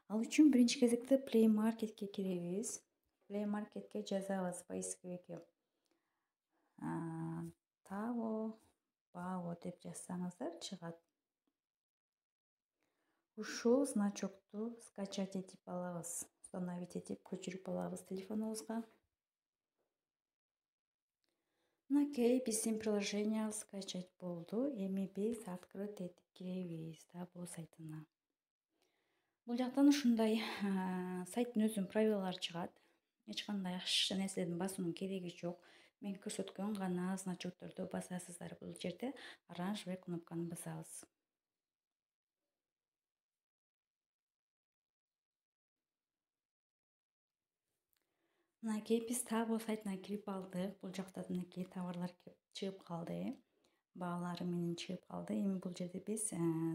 Ал үчүн биринчи кезекте Play Marketке киребиз. Play Marketке жазабыз поисковикке Таво деп жазсаңыздар чыгат. Ушул значокту скачать этип алабыз, установить этип көчүрүп алабыз телефонубузга. Мынакей биздин приложение скачать болду. Эми биз открыть этип киребиз Таво сайтына. Бул жактан ушундай сайттын өзүнүн правилалары чыгат. Эч кандай нерселердин басуунун кереги жок. Мен көрсөткөн гана значокторду басасыздар. Бул жерде оранжевый кнопканы басабыз. Мынакей биз Таво сайтына кирип алдык. Бул жакта мынакей товарлар чыгып калды. Баалары менен чыгып калды. Эми бул жерде биз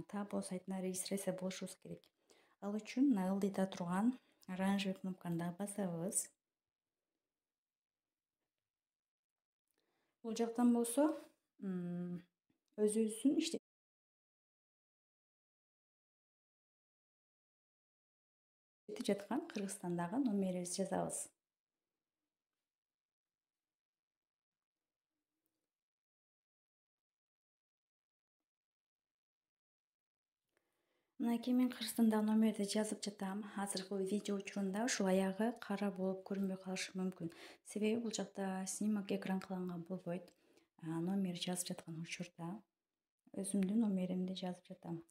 Таво сайтына регистрация болушубуз керек. Ал үчүн ылдыйда турган оранжевый кнопканы да басабыз. Бул жактан болсо өзүбүздүн иштеп жаткан Кыргызстандагы номерибизди жазабыз. Мынакей мен Кыргызстандагы номерди жазып жатам. Азыркы видео учурунда ушул аягы кара болуп көрүнбөй калышы мүмкүн. Себеби бул жакта снимок экран кылынган болбойт. Номер жазып жаткан учурда өзүмдүн номеримди жазып жатам.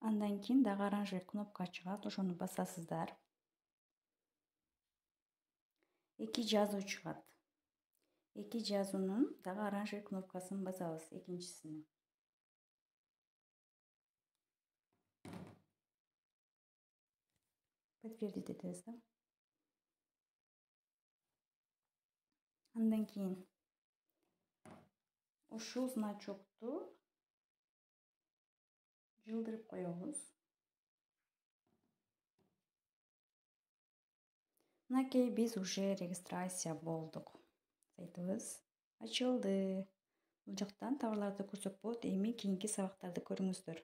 Андан кийин дагы оранжевый кнопка чыгат, ошону басасыздар. Эки жазуу чыгат. Эки жазуунун дагы оранжевый кнопкасын басабыз, экинчисini. Подтвердить этебиз да. Андан кийин ушул значокту жылдырып коебуз. Мынакей биз уже регистрация болдук. Сайтыбыз ачылды. Бул жактан товарларды көрсөк болот. Эми кийинки сабактарды көрүңүздөр.